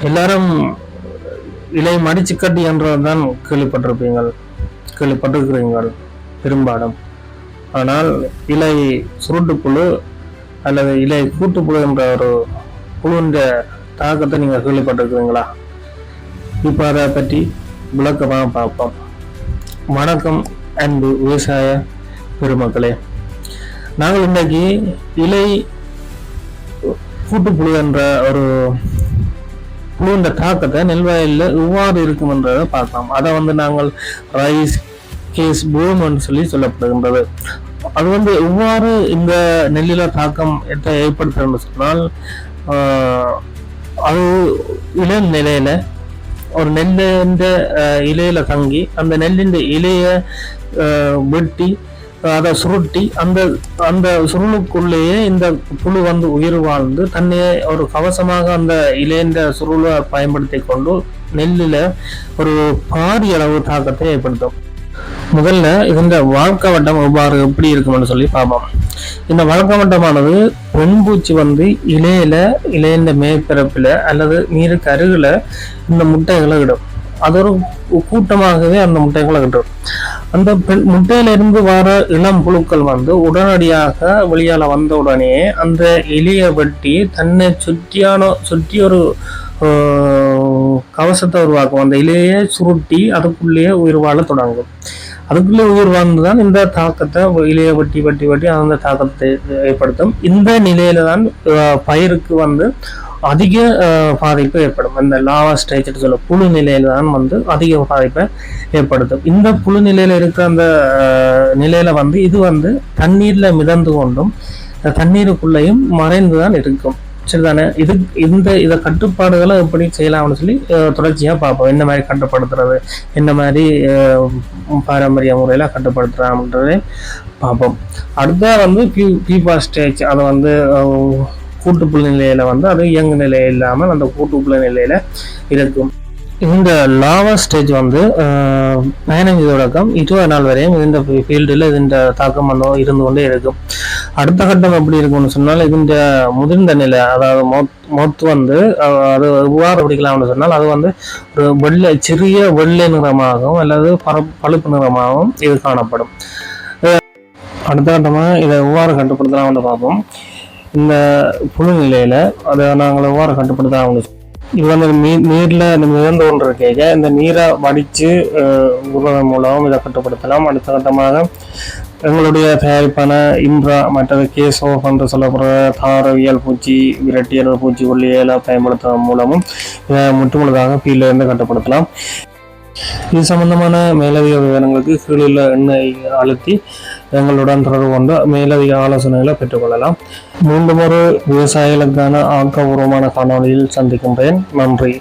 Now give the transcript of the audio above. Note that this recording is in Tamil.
எல்லாரும் இலை மடிச்சுக்கட்டி என்றதான் கேள்விப்பட்டிருக்கிறீர்கள் பெரும்பாலும். ஆனால் இலை சுருட்டுப்புழு அல்லது இலை கூட்டுப்புழு என்ற ஒரு புழுன்ற தாக்கத்தை நீங்கள் கேள்விப்பட்டிருக்கிறீங்களா? இப்போ அதை பற்றி விளக்கமாக பார்ப்போம். வணக்கம் அன்பு விவசாய பெருமக்களே, நாங்கள் இன்றைக்கு இலை கூட்டுப்புழு என்ற ஒரு புழுன்ற தாக்கத்தை நெல்வயலில் எவ்வாறு இருக்கும் என்றதை பார்க்கலாம். அதை நாங்கள் ரைஸ் கேஸ் பூம் சொல்லி சொல்லப்படுகின்றது. அது எவ்வாறு இந்த நெல்லில தாக்கம் ஏற்படுத்துறது சொன்னால், அது இள நிலையில ஒரு நெல்லின் இலையில தங்கி அந்த நெல்லின் இலைய வெட்டி அதை சுருட்டி அந்த அந்த சுருளுக்குள்ளேயே இந்த புழு உயிர் வாழ்ந்து தன்னையே ஒரு கவசமாக அந்த இலைந்த சுருளை பயன்படுத்தி கொண்டு நெல்லில் ஒரு பாரிய அளவு தாக்கத்தை ஏற்படுத்தும். முதல்ல இந்த வாழ்க்கை வட்டம் எவ்வாறு எப்படி இருக்கும்னு சொல்லி பார்ப்போம். இந்த வாழ்க்கை வட்டமானது பெண்பூச்சி இலையில மேற்பரப்பில் அல்லது நீருக்கு அருகில் இந்த முட்டைகளை இடும். அது ஒரு கூட்டமாகவே அந்த முட்டைகளை இடும். அந்த முட்டையிலிருந்து வர இளம் புழுக்கள் உடனடியாக வெளியால வந்த உடனே அந்த இலையை வெட்டி தன்னை சுற்றி ஒரு கவசத்தை உருவாக்கும். அந்த இலையை சுருட்டி அதுக்குள்ளேயே உயிர் வாழ தொடங்கும். அதுக்குள்ளே உயிர் வாழ்ந்துதான் இந்த தாக்கத்தை இலையை வெட்டி அந்த தாக்கத்தை ஏற்படுத்தும். இந்த நிலையில தான் பயிருக்கு அதிக பாதிப்பு ஏற்படும். இந்த லாவா ஸ்டேஜ் சொல்ல புழு நிலையில தான் அதிக பாதிப்பை ஏற்படுத்தும். இந்த புழு நிலையில இருக்கிற அந்த நிலையில இது தண்ணீர்ல மிதந்து கொண்டும் தண்ணீருக்குள்ளேயும் மறைந்துதான் இருக்கும். சரிதானே? இதை கட்டுப்பாடுகளை எப்படி செய்யலாம்னு சொல்லி தொடர்ச்சியா பார்ப்போம். என்ன மாதிரி கட்டுப்படுத்துறது, என்ன மாதிரி பாரம்பரிய முறையில கட்டுப்படுத்துறான்றதை பார்ப்போம். அடுத்த பீபா ஸ்டேஜ், அதை கூட்டுப்புழு நிலையில அது இயங்கு நிலை இல்லாமல் அந்த கூட்டுப்புழு நிலையில இருக்கும். இந்த லாவா ஸ்டேஜ் 15 தொடக்கம் 20 நாள் வரையும் இந்த ஃபீல்டில் இந்த தாக்கம் இருந்து கொண்டே இருக்கும். அடுத்த கட்டம் எப்படி இருக்கும்னு சொன்னால், இந்த முதிர்ந்த நிலை, அதாவது மொத்து அது எவ்வாறு பிடிக்கலாம்னு சொன்னால், அது ஒரு சிறிய வெள்ளை நிறமாகவும் அல்லது பழுப்பு நிறமாகவும் இது காணப்படும். அடுத்த கட்டமாக இதை எவ்வாறு கட்டுப்படுத்தலாம்னு பார்ப்போம். இந்த புழு நிலையில அதை நாங்கள் எவ்வாறு கட்டுப்படுத்தலாம். இது நீர்ல மிதந்து கொண்டு இருக்க இந்த நீரை வடித்து விடுவதன் மூலம் இதை கட்டுப்படுத்தலாம். அடுத்த கட்டமாக எங்களுடைய தயாரிப்பான இம்ரா மற்றது கேசோ என்று சொல்லப்படுற தாரவியல் பூச்சி விரட்டியல் பூச்சிக்கொல்லியெல்லாம் பயன்படுத்துவதன் மூலமும் இதை முற்றுமுழுதாக கீழிருந்து கட்டுப்படுத்தலாம். இது சம்பந்தமான மேலதிக விவரங்களுக்கு கீழில் எண்ணெய் அழுத்தி எங்களுடன் தொடர்பு கொண்டு மேலதிக ஆலோசனைகளை பெற்றுக்கொள்ளலாம். மீண்டும் ஒரு விவசாயிகளுக்கான ஆக்கப்பூர்வமான காணொலியில் சந்திக்கின்றேன். நன்றி.